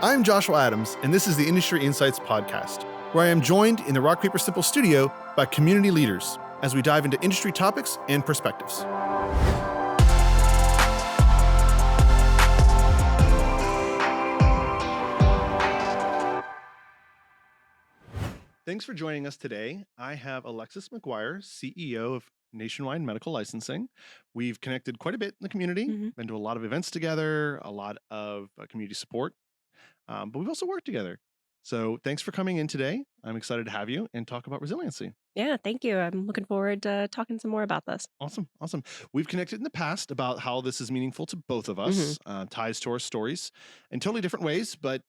I'm Joshua Adams, and this is the Industry Insights Podcast, where I am joined in the Rock Paper Simple studio by community leaders as we dive into industry topics and perspectives. Thanks for joining us today. I have Alexis McGuire, CEO of Nationwide Medical Licensing. We've connected quite a bit in the community, been to a lot of events together, a lot of community support, but we've also worked together. So thanks for coming in today. I'm excited to have you and talk about resiliency. Yeah, thank you. I'm looking forward to talking some more about this. Awesome. We've connected in the past about how this is meaningful to both of us, ties to our stories in totally different ways, but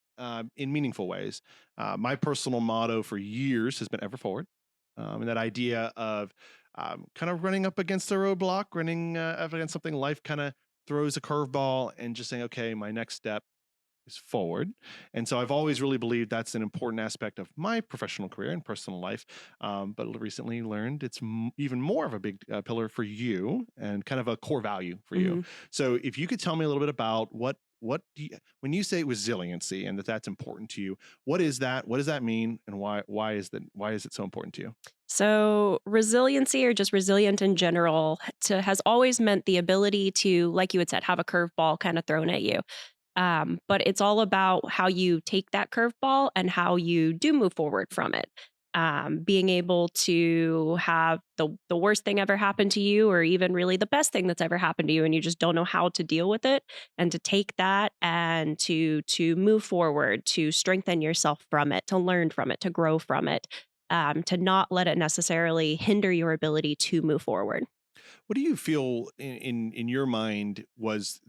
in meaningful ways. My personal motto for years has been ever forward. And that idea of kind of running up against a roadblock, running up against something life kind of throws a curveball and just saying, okay, my next step is forward. And so I've always really believed that's an important aspect of my professional career and personal life. But recently learned it's even more of a big pillar for you and kind of a core value for you. So if you could tell me a little bit about what do you, when you say resiliency and that's important to you, what is that? What does that mean? And why is it so important to you? So resiliency, or just resilient in general, has always meant the ability to, like you had said, have a curveball kind of thrown at you. But it's all about how you take that curveball and how you do move forward from it. Being able to have the worst thing ever happen to you, or even really the best thing that's ever happened to you, and you just don't know how to deal with it, and to take that and to move forward, to strengthen yourself from it, to learn from it, to grow from it, to not let it necessarily hinder your ability to move forward. What do you feel in your mind let's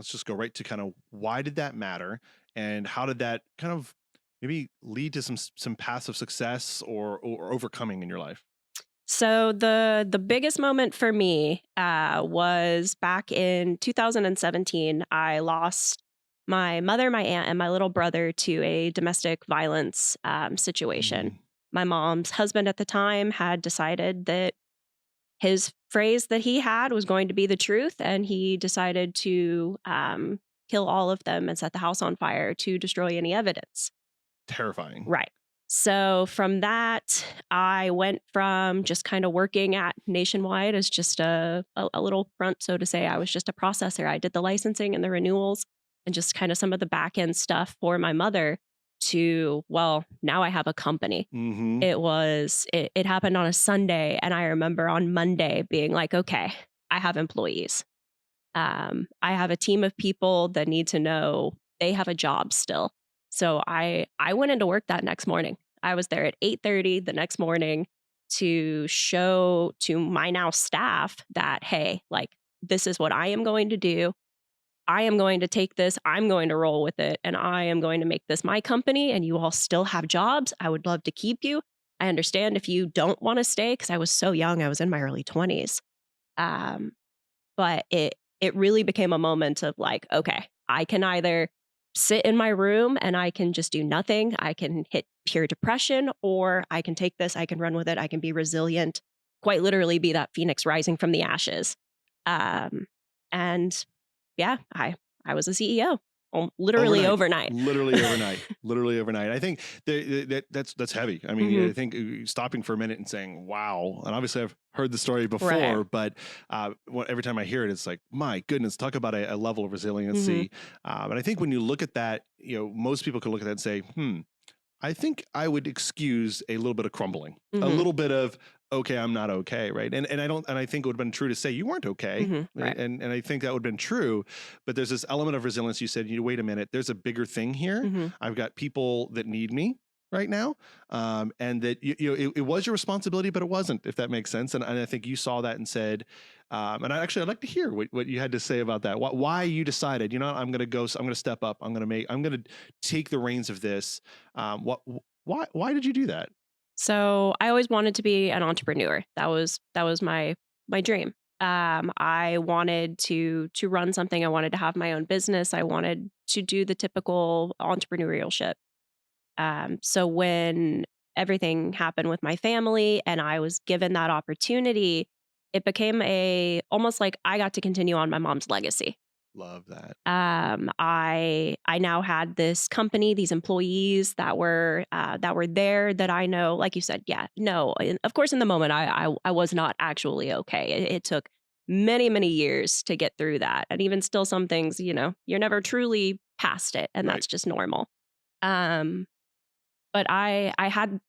just go right to kind of why did that matter and how did that kind of maybe lead to some passive success or overcoming in your life? So the biggest moment for me was back in 2017. I lost my mother, my aunt, and my little brother to a domestic violence situation. Mm, My mom's husband at the time had decided that his phrase that he had was going to be the truth, and he decided to kill all of them and set the house on fire to destroy any evidence. terrifying. Right. So from that, I went from just kind of working at Nationwide as just a little front, so to say. I was just a processor. I did the licensing and the renewals and just kind of some of the back end stuff for my mother to, well, now I have a company. Mm-hmm. It happened on a Sunday. And I remember on Monday being like, okay, I have employees. I have a team of people that need to know they have a job still. So I went into work that next morning. I was there at 8:30 the next morning to show to my now staff that, hey, like, this is what I am going to do. I am going to take this, I'm going to roll with it, and I am going to make this my company, and you all still have jobs. I would love to keep you. I understand if you don't want to stay, because I was so young. I was in my early 20s. Um, but it really became a moment of like, okay, I can either sit in my room and I can just do nothing. I can hit pure depression, or I can take this, I can run with it, I can be resilient, quite literally be that phoenix rising from the ashes. Um, and yeah, I was a CEO literally overnight. Literally overnight. I think that's heavy. I mean, I think stopping for a minute and saying, wow. And obviously I've heard the story before, Right. but every time I hear it, it's like, my goodness, talk about a level of resiliency. And I think when you look at that, most people could look at that and say, I think I would excuse a little bit of crumbling, a little bit of, okay, I'm not okay, right? And I think it would have been true to say you weren't okay, Right. and I think that would have been true. But there's this element of resilience. You said, wait a minute, there's a bigger thing here. I've got people that need me right now, and that it was your responsibility, but it wasn't, if that makes sense. And I think you saw that and said, and I'd like to hear what you had to say about that. Why you decided, I'm going to go, I'm going to step up, I'm going to take the reins of this. Why did you do that? So I always wanted to be an entrepreneur. That was my dream. I wanted to run something. I wanted to have my own business. I wanted to do the typical entrepreneurial shit. So when everything happened with my family and I was given that opportunity, it became almost like I got to continue on my mom's legacy. Love that. I now had this company, these employees that were there that I know, like you said, yeah, no, of course, in the moment, I was not actually okay. It took many years to get through that, and even still, some things, you're never truly past it, and Right. that's just normal. Um, but I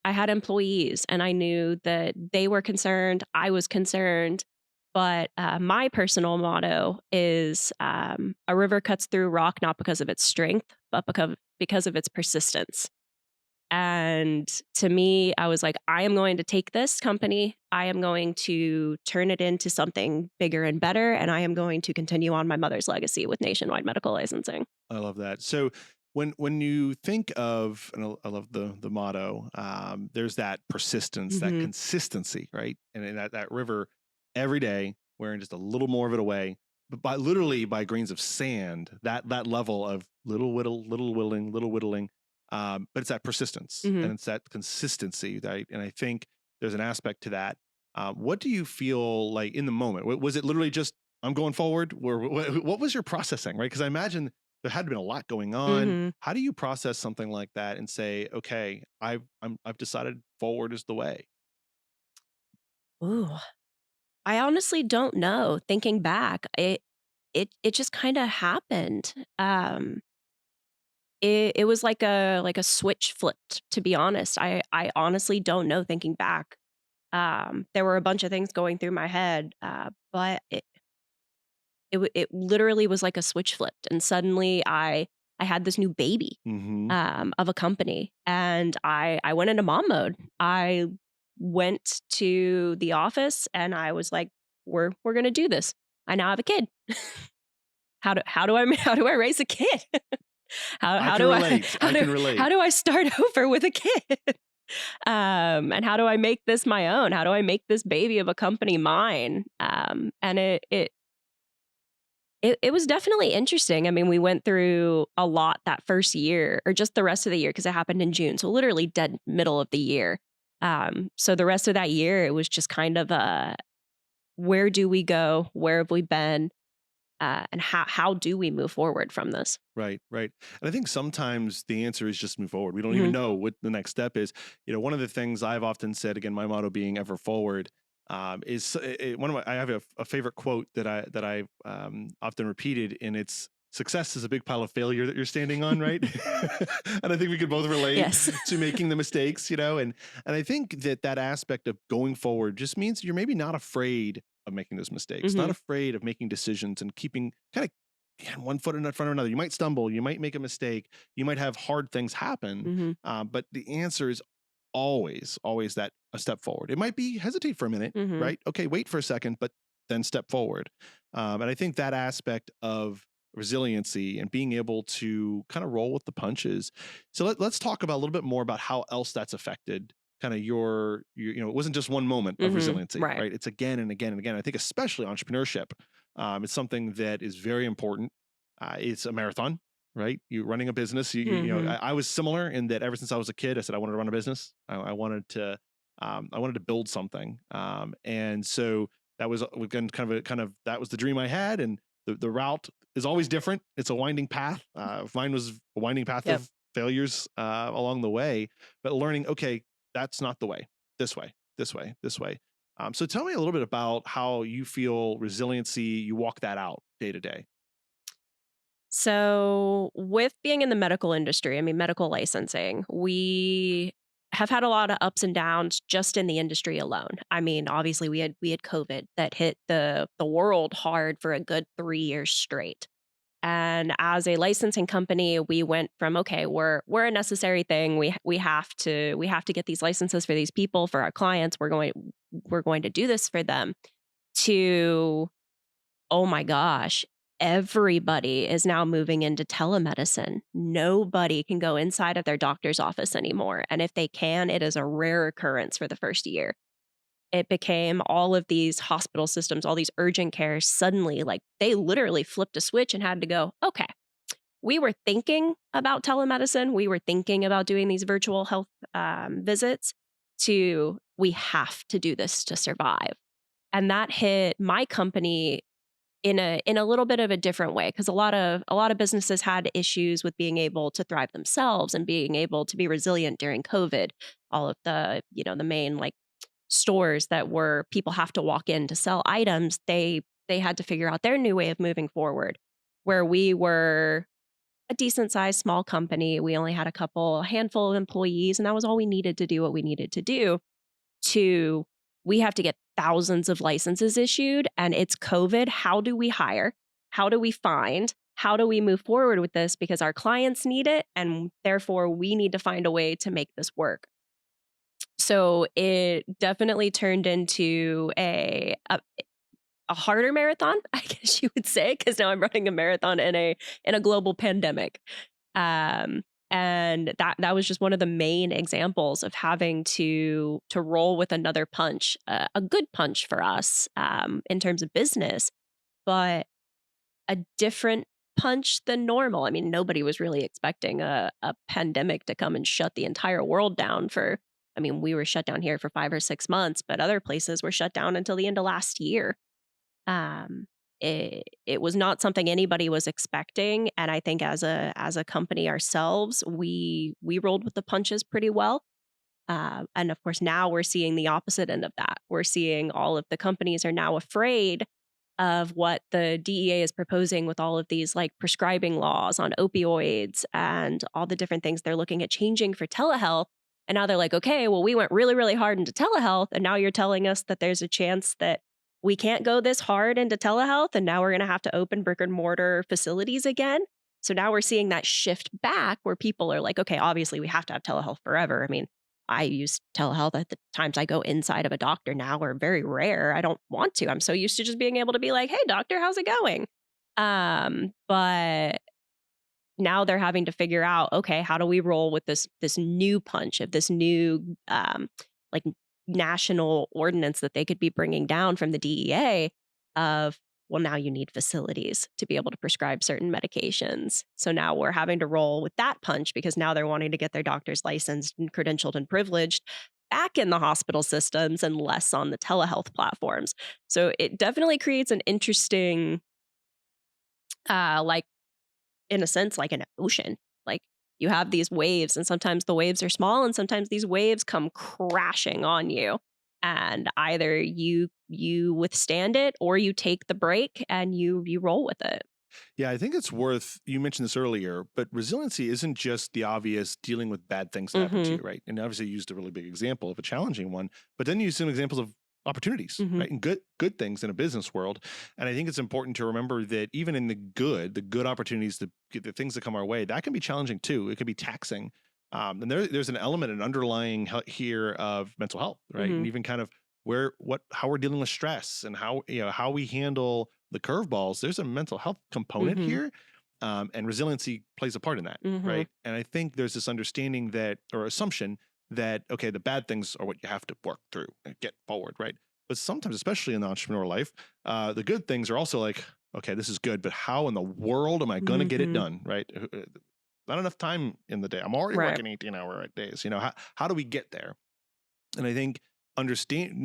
had employees, and I knew that they were concerned, I was concerned, but, my personal motto is, "A river cuts through rock not because of its strength, but because of its persistence." And to me, I was like, "I am going to take this company, I am going to turn it into something bigger and better, and I am going to continue on my mother's legacy with nationwide medical licensing." I love that. So when you think of, and I love the motto, there's that persistence, that Mhm. consistency, right? And in that river every day, wearing just a little more of it away, but by literally by grains of sand, that level of little whittling, but it's that persistence and Mhm. it's that consistency, right? And I think there's an aspect to that. What do you feel like in the moment? Was it literally just I'm going forward? Or what was your processing, right? Because I imagine there had been a lot going on. Mhm. How do you process something like that and say, okay, I've decided forward is the way? Ooh. I honestly don't know. Thinking back, it just kinda happened. It was like a switch flipped, to be honest. I honestly don't know thinking back. There were a bunch of things going through my head, but it literally was like a switch flipped, and suddenly I had this new baby, Mm-hmm. of a company, and I went into mom mode. I went to the office, and I was like, "We're gonna do this. I now have a kid. How do I raise a kid? I How can do I relate. I can how relate. do I start over with a kid? And how do I make this my own? How do I make this baby of a company mine?" And it was definitely interesting. I mean, we went through a lot that first year, or just the rest of the year, because it happened in June, so literally dead middle of the year. So the rest of that year, it was just kind of a, where do we go? Where have we been? And how do we move forward from this? Right, right. And I think sometimes the answer is just move forward. We don't even Mhm. know what the next step is. One of the things I've often said, again, my motto being ever forward, is one of my. I have a favorite quote that I often repeated, and it's success is a big pile of failure that you're standing on, right? And I think we could both relate Yes. to making the mistakes, and I think that aspect of going forward just means you're maybe not afraid of making those mistakes, not Mhm. afraid of making decisions and keeping kind of one foot in front of another. You might stumble, you might make a mistake, you might have hard things happen, Mhm. but the answer is always that a step forward. It might be hesitate for a minute, Mhm. right? Okay, wait for a second, but then step forward. And I think that aspect of resiliency and being able to kind of roll with the punches. So let's talk about a little bit more about how else that's affected kind of your it wasn't just one moment of Mhm. resiliency, Right. right? It's again and again and again. I think especially entrepreneurship, it's something that is very important. It's a marathon, right? You running a business. Mhm. I was similar in that ever since I was a kid, I said I wanted to run a business. I wanted to build something, and so that was again kind of that was the dream I had, and the route is always different. It's a winding path. Mine was a winding path Yep. of failures along the way, but learning, okay, that's not the way. This way, this way, this way. So tell me a little bit about how you feel resiliency. You walk that out day to day. So, with being in the medical industry, I mean, medical licensing, we have had a lot of ups and downs just in the industry alone. I mean, obviously we had COVID that hit the world hard for a good 3 years straight. And as a licensing company, we went from, okay, we're a necessary thing. We have to get these licenses for these people, for our clients. We're going to do this for them, to, oh my gosh, everybody is now moving into telemedicine. Nobody can go inside of their doctor's office anymore. And if they can, it is a rare occurrence for the first year. It became all of these hospital systems, all these urgent cares suddenly, like, they literally flipped a switch and had to go, okay, we were thinking about telemedicine. We were thinking about doing these virtual health visits, to, we have to do this to survive. And that hit my company in a little bit of a different way, because a lot of businesses had issues with being able to thrive themselves and being able to be resilient during COVID. All of the, the main like stores that were people have to walk in to sell items, they had to figure out their new way of moving forward. Where we were a decent sized small company, we only had a handful of employees, and that was all we needed to do what we needed to do. To we have to get thousands of licenses issued, and it's COVID. How do we hire? How do we find? How do we move forward with this? Because our clients need it, and therefore we need to find a way to make this work. So it definitely turned into a harder marathon, I guess you would say, because now I'm running a marathon in a global pandemic. Um, and that was just one of the main examples of having to roll with another punch, a good punch for us in terms of business, but a different punch than normal. I mean, nobody was really expecting a pandemic to come and shut the entire world down for. I mean, we were shut down here for 5 or 6 months, but other places were shut down until the end of last year. Um, it was not something anybody was expecting, and I think as a company ourselves, we rolled with the punches pretty well. And of course, now we're seeing the opposite end of that. We're seeing all of the companies are now afraid of what the DEA is proposing with all of these like prescribing laws on opioids and all the different things they're looking at changing for telehealth. And now they're like, okay, well, we went really, really hard into telehealth. And now you're telling us that there's a chance that we can't go this hard into telehealth. And now we're going to have to open brick and mortar facilities again. So now we're seeing that shift back where people are like, okay, obviously we have to have telehealth forever. I mean, I use telehealth at the times I go inside of a doctor now are very rare. I don't want to. I'm so used to just being able to be like, "Hey doctor, how's it going?" But now they're having to figure out, okay, how do we roll with this new punch of this new like national ordinance that they could be bringing down from the DEA of, well, now you need facilities to be able to prescribe certain medications. So now we're having to roll with that punch because now they're wanting to get their doctors licensed and credentialed and privileged back in the hospital systems and less on the telehealth platforms. So it definitely creates an interesting like in a sense, like an ocean. Like you have these waves, and sometimes the waves are small, and sometimes these waves come crashing on you. And either you withstand it, or you take the break and you roll with it. Yeah, I think it's worth, you mentioned this earlier, but resiliency isn't just the obvious dealing with bad things that happen to Hmm. you, right? And obviously you used a really big example of a challenging one, but then you used some examples of opportunities, Hmm. right? And good things in a business world. And I think it's important to remember that even in the good opportunities, the things that come our way, that can be challenging too. It can be taxing. And there's an element, an underlying here of mental health, right? Hmm. And even kind of how we're dealing with stress and how we handle the curveballs. There's a mental health component Hmm. here, and resiliency plays a part in that, Hmm. right? And I think there's this understanding that, or assumption that, okay, the bad things are what you have to work through and get forward, right? But sometimes, especially in the entrepreneur life, the good things are also like, okay, this is good, but how in the world am I going to get it Hmm. done, right? Not enough time in the day. I'm already Right. working 18-hour days. How do we get there? And I think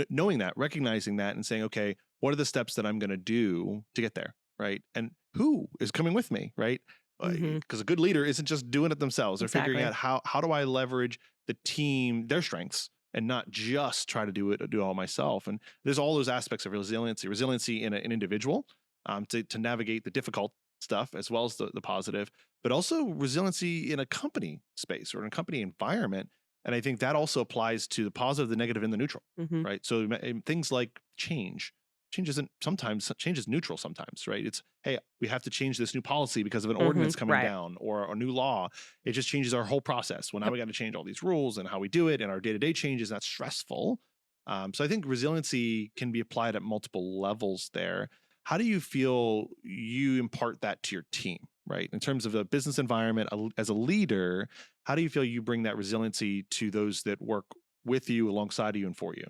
knowing that, recognizing that, and saying, okay, what are the steps that I'm going to do to get there, right? And who is coming with me, right? Hmm. Because a good leader isn't just doing it themselves. They're figuring Exactly. out how do I leverage the team, their strengths, and not just try to do it all myself. And there's all those aspects of resiliency in an individual, to navigate the difficult stuff as well as the positive, but also resiliency in a company space or in a company environment. And I think that also applies to the positive, the negative, and the neutral, Hmm. right? So things like change isn't sometimes change is neutral sometimes, right? It's, hey, we have to change this new policy because of an Hmm. ordinance coming Right. down or a new law. It just changes our whole process. Well, now Yep. we got to change all these rules and how we do it, and our day to day changes. That's stressful. So I think resiliency can be applied at multiple levels there. How do you feel you impart that to your team, right? In terms of the business environment, as a leader, how do you feel you bring that resiliency to those that work with you, alongside you, and for you?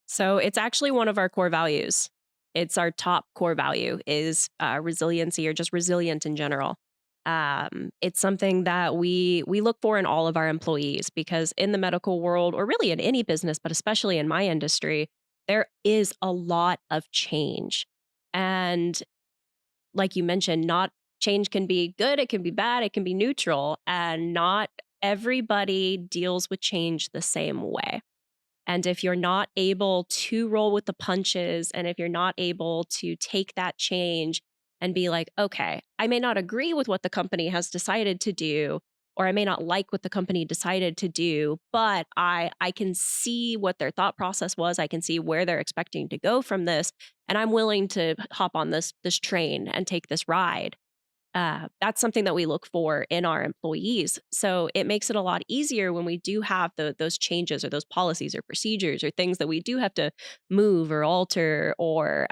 So it's actually one of our core values. It's our top core value is resiliency, or just resilient in general. It's something that we look for in all of our employees, because in the medical world, or really in any business, but especially in my industry, there is a lot of change. And like you mentioned, not change can be good, it can be bad, it can be neutral, and not everybody deals with change the same way. And if you're not able to roll with the punches, and if you're not able to take that change and be like, okay, I may not agree with what the company has decided to do, or I may not like what the company decided to do, but I can see what their thought process was. I can see where they're expecting to go from this, and I'm willing to hop on this train and take this ride. That's something that we look for in our employees. So it makes it a lot easier when we do have those changes or those policies or procedures or things that we do have to move or alter or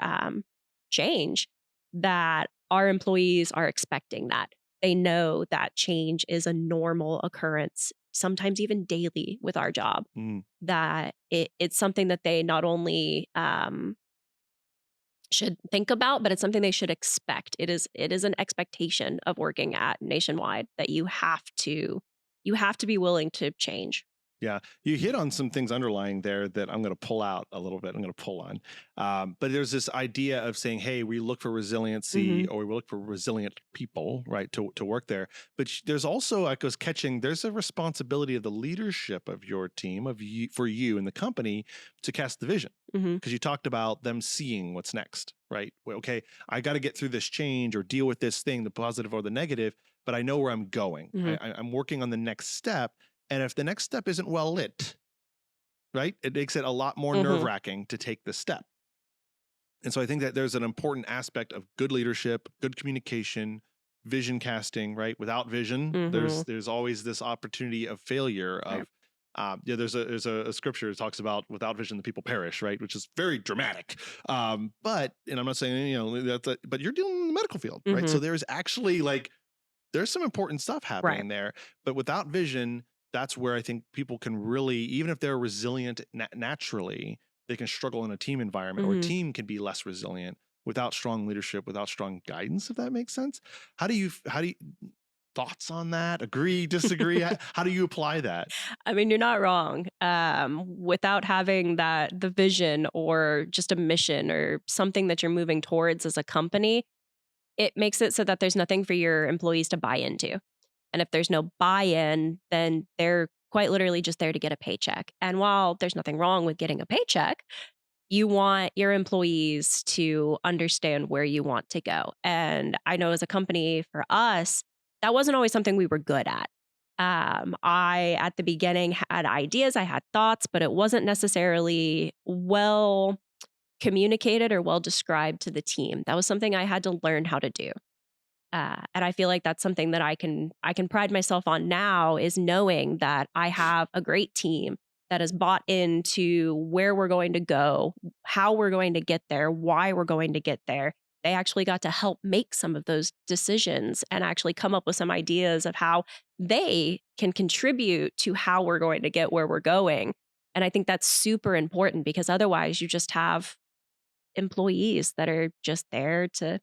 change, that our employees are expecting that. They know that change is a normal occurrence, sometimes even daily with our job, Mm. that it's something that they not only should think about, but it's something they should expect. It is an expectation of working at Nationwide that you have to be willing to change. Yeah, you hit on some things underlying there that I'm going to pull out a little bit. I'm going to pull on, but there's this idea of saying, "Hey, we look for resiliency, Mhm. or we look for resilient people, right, to work there." But there's also, I was catching, there's a responsibility of the leadership of your team, of you, for you and the company, to cast the vision, Mhm. because you talked about them seeing what's next, right? Well, okay, I got to get through this change or deal with this thing, the positive or the negative, but I know where I'm going. Mhm. I'm working on the next step, and if the next step isn't well lit, right, it makes it a lot more nerve Mhm. wracking to take the step. And so I think that there's an important aspect of good leadership, good communication, vision casting, right? Without vision, Mhm. there's always this opportunity of failure. Right. Of yeah, there's a scripture that talks about without vision the people perish, right? Which is very dramatic. But and I'm not saying but you're dealing in the medical field, right? So Mhm. there's actually like there's some important stuff Right. happening there. But without vision, that's where I think people can really, even if they're resilient naturally, they can struggle in a team environment, or a Mhm. team can be less resilient without strong leadership, without strong guidance, if that makes sense. How do you, thoughts on that? Agree, disagree? How do you apply that? I mean, you're not wrong. Without having the vision or just a mission or something that you're moving towards as a company, it makes it so that there's nothing for your employees to buy into. And if there's no buy-in, then they're quite literally just there to get a paycheck. And while there's nothing wrong with getting a paycheck, you want your employees to understand where you want to go. And I know as a company, for us, that wasn't always something we were good at. I, at the beginning, had ideas, I had thoughts, but it wasn't necessarily well communicated or well described to the team. That was something I had to learn how to do. And I feel like that's something that I can pride myself on now, is knowing that I have a great team that has bought into where we're going to go, how we're going to get there, why we're going to get there. They actually got to help make some of those decisions and actually come up with some ideas of how they can contribute to how we're going to get where we're going. And I think that's super important, because otherwise you just have employees that are just there to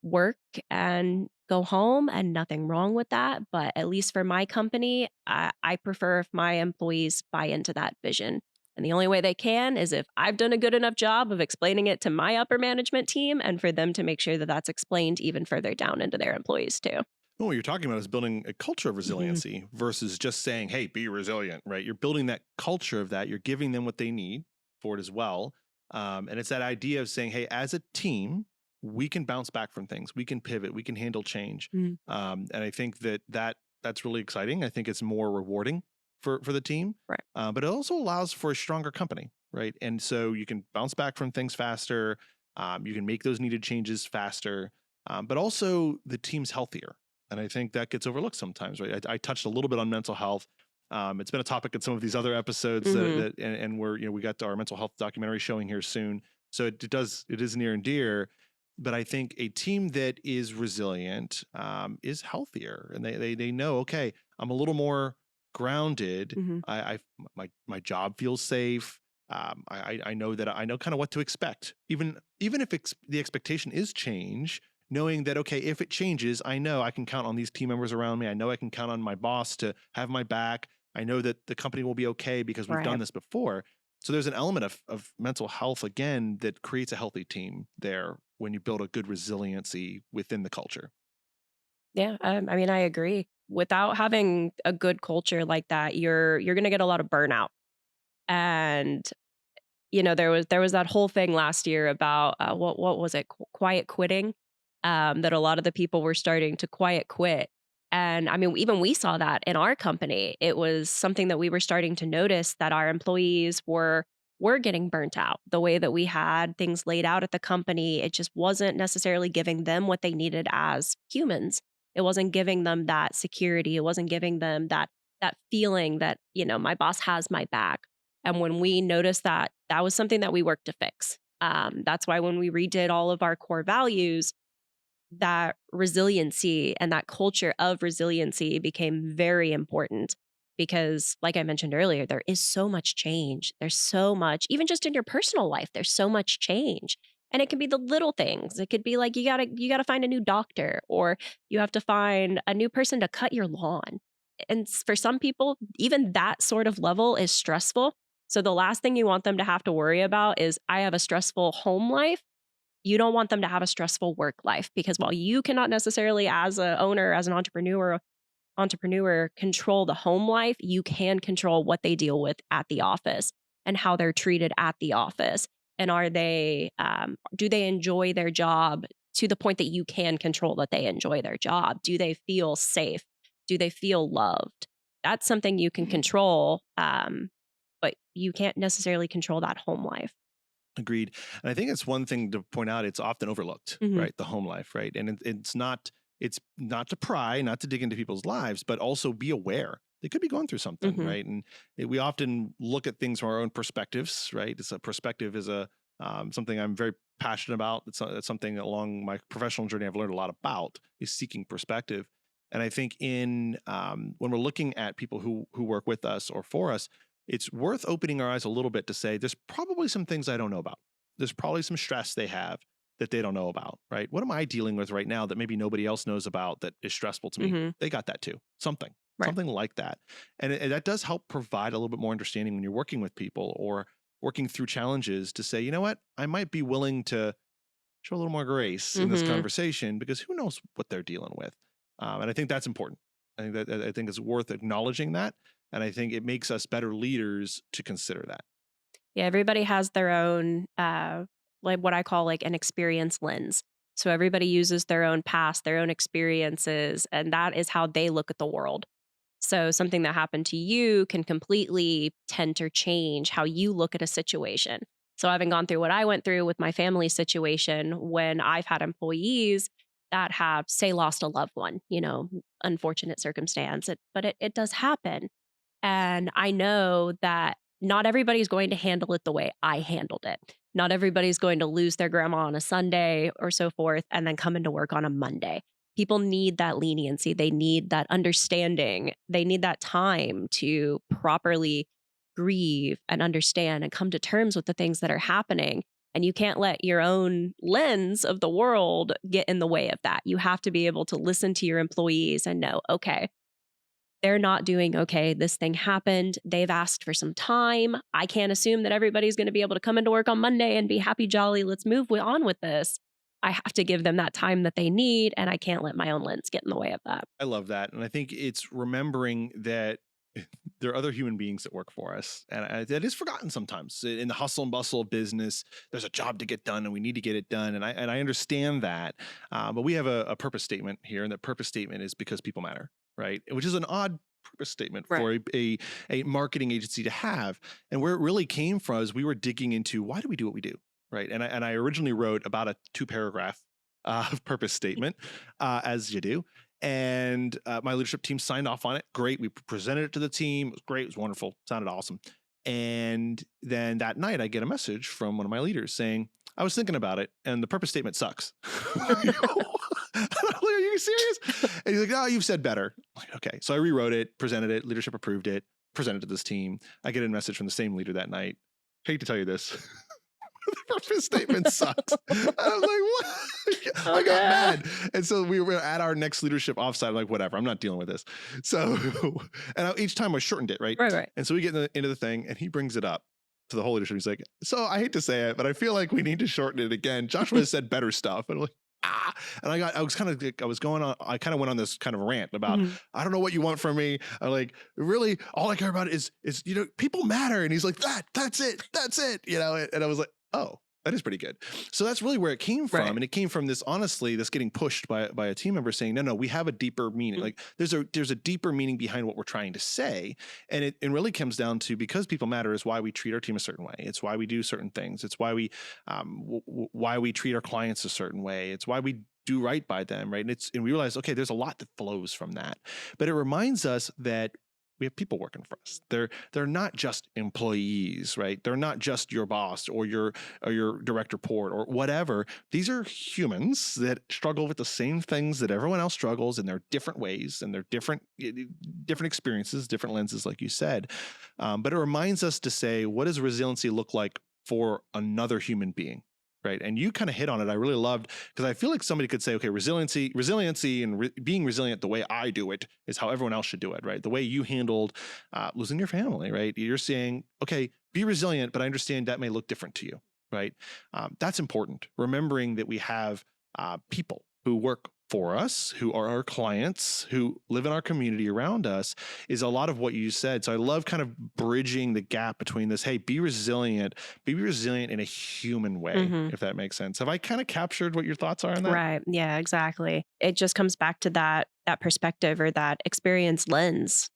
work and go home, and nothing wrong with that. But at least for my company, I prefer if my employees buy into that vision. And the only way they can is if I've done a good enough job of explaining it to my upper management team, and for them to make sure that that's explained even further down into their employees too. Well, what you're talking about is building a culture of Hmm. resiliency versus just saying, "Hey, be resilient," right? You're building that culture of that. You're giving them what they need for it as well, and it's that idea of saying, "Hey, as a team, we can bounce back from things. We can pivot. We can handle change." Mm. And I think that's really exciting. I think it's more rewarding for the team, Right. but it also allows for a stronger company, right? And so you can bounce back from things faster. You can make those needed changes faster, but also the team's healthier, and I think that gets overlooked sometimes, right? I touched a little bit on mental health. It's been a topic in some of these other episodes Hmm. and we're, we got our mental health documentary showing here soon. So it is near and dear, but I think a team that is resilient is healthier, and they know, okay, I'm a little more grounded. Hmm. My job feels safe. I know that I know kind of what to expect, even if the expectation is change, knowing that, okay, if it changes, I know I can count on these team members around me. I know I can count on my boss to have my back. I know that the company will be okay because we've done Right. this before. So there's an element of mental health again that creates a healthy team there when you build a good resiliency within the culture. Yeah, I mean, I agree. Without having a good culture like that, you're going to get a lot of burnout. And there was that whole thing last year about what was it, quiet quitting, that a lot of the people were starting to quiet quit. And I mean, even we saw that in our company. It was something that we were starting to notice that our employees were getting burnt out. The way that we had things laid out at the company, it just wasn't necessarily giving them what they needed as humans. It wasn't giving them that security. It wasn't giving them that feeling that, my boss has my back. And when we noticed that, that was something that we worked to fix. That's why when we redid all of our core values, that resiliency and that culture of resiliency became very important because, like I mentioned earlier, there is so much change. There's so much, even just in your personal life, there's so much change. And it can be the little things. It could be like you gotta find a new doctor, or you have to find a new person to cut your lawn. And for some people, even that sort of level is stressful. So the last thing you want them to have to worry about is, I have a stressful home life. You don't want them to have a stressful work life, because while you cannot necessarily, as a owner, as an entrepreneur, control the home life, you can control what they deal with at the office and how they're treated at the office. And do they enjoy their job to the point that you can control that they enjoy their job? Do they feel safe? Do they feel loved? That's something you can control, but you can't necessarily control that home life. Agreed. And I think it's one thing to point out, it's often overlooked, Hmm. right? The home life, right? And it's not to pry, not to dig into people's lives, but also be aware. They could be going through something, Hmm. right? And we often look at things from our own perspectives, right? It's a perspective is a something I'm very passionate about. It's something along my professional journey I've learned a lot about, is seeking perspective. And I think in when we're looking at people who work with us or for us, it's worth opening our eyes a little bit to say there's probably some things I don't know about. There's probably some stress they have that they don't know about, right? What am I dealing with right now that maybe nobody else knows about that is stressful to me? Hmm. They got that too. Right. Something like that. And that does help provide a little bit more understanding when you're working with people or working through challenges, to say, you know what, I might be willing to show a little more grace in this Hmm. conversation, because who knows what they're dealing with. And I think that's important. I think it's worth acknowledging that. And I think it makes us better leaders to consider that. Yeah, everybody has their own, like what I call like an experience lens. So everybody uses their own past, their own experiences, and that is how they look at the world. So something that happened to you can completely tend or change how you look at a situation. So having gone through what I went through with my family situation, when I've had employees that have, say, lost a loved one, unfortunate circumstance, but it does happen. And I know that not everybody's going to handle it the way I handled it. Not everybody's going to lose their grandma on a Sunday or so forth and then come into work on a Monday. People need that leniency. They need that understanding. They need that time to properly grieve and understand and come to terms with the things that are happening. And you can't let your own lens of the world get in the way of that. You have to be able to listen to your employees and know, okay, they're not doing okay. This thing happened. They've asked for some time. I can't assume that everybody's going to be able to come into work on Monday and be happy, jolly. Let's move on with this. I have to give them that time that they need, and I can't let my own lens get in the way of that. I love that. And I think it's remembering that there are other human beings that work for us. And that is forgotten sometimes in the hustle and bustle of business. There's a job to get done and we need to get it done. And I understand that. But we have a purpose statement here. And that purpose statement is because people matter, right? Which is an odd purpose statement Right. for a marketing agency to have. And where it really came from is we were digging into, why do we do what we do? Right. And I originally wrote about a 2-paragraph purpose statement, as you do. And my leadership team signed off on it. Great. We presented it to the team. It was great. It was wonderful. Sounded awesome. And then that night, I get a message from one of my leaders saying, I was thinking about it, and the purpose statement sucks. I'm like, are you serious? And he's like, oh, you've said better. I'm like, okay. So I rewrote it, presented it, leadership approved it, presented to this team. I get a message from the same leader that night. Hate to tell you this. The purpose statement sucks. I was like, what? Oh, I got no. mad. And so we were at our next leadership offsite. I'm like, whatever, I'm not dealing with this. So, and each time I shortened it, right? Right, right. And so we get into the thing, and he brings it up. to the whole leadership. He's like, so I hate to say it, but I feel like we need to shorten it again. Joshua said better stuff. And I'm like, and I was kind of, I kind of went on this kind of rant about, I don't know what you want from me. I'm like, really, all I care about is, people matter. And he's like, that's it. And I was like, oh, that is pretty good. So that's really where it came from. Right. And it came from this, honestly, this getting pushed by a team member saying, no, we have a deeper meaning. Like there's a deeper meaning behind what we're trying to say. And it really comes down to, because people matter is why we treat our team a certain way. It's why we do certain things. It's why we, why we treat our clients a certain way. It's why we do right by them. Right. And we realize, okay, there's a lot that flows from that, but it reminds us that we have people working for us. They're not just employees, right? They're not just your boss or your direct report or whatever. These are humans that struggle with the same things that everyone else struggles in their different ways and their different experiences, different lenses, like you said. But it reminds us to say, what does resiliency look like for another human being? Right. And you kind of hit on it. I really loved, because I feel like somebody could say, okay, resiliency and being resilient the way I do it is how everyone else should do it. Right. The way you handled losing your family. Right. You're saying, okay, be resilient, but I understand that may look different to you. Right. That's important. Remembering that we have people who work for us, who are our clients, who live in our community around us, is a lot of what you said. So I love kind of bridging the gap between this, hey, be resilient in a human way, if that makes sense. Have I kind of captured what your thoughts are on that? Right. Yeah, exactly. It just comes back to that perspective or that experience lens.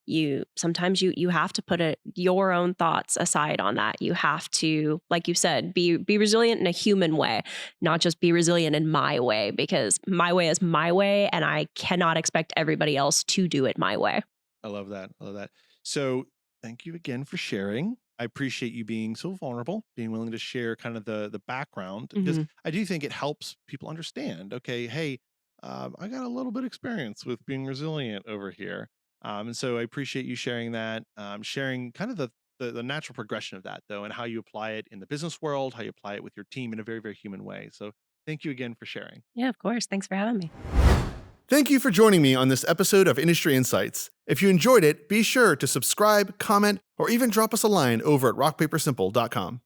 Sometimes you have to put your own thoughts aside on that. You have to, like you said, be resilient in a human way, not just be resilient in my way, because my way is my way and I cannot expect everybody else to do it my way. I love that. So thank you again for sharing. I appreciate you being so vulnerable, being willing to share kind of the background, because I do think it helps people understand, okay, hey, I got a little bit of experience with being resilient over here. And so I appreciate you sharing that, sharing kind of the natural progression of that, though, and how you apply it in the business world, how you apply it with your team in a very, very human way. So thank you again for sharing. Yeah, of course. Thanks for having me. Thank you for joining me on this episode of Industry Insights. If you enjoyed it, be sure to subscribe, comment, or even drop us a line over at rockpapersimple.com.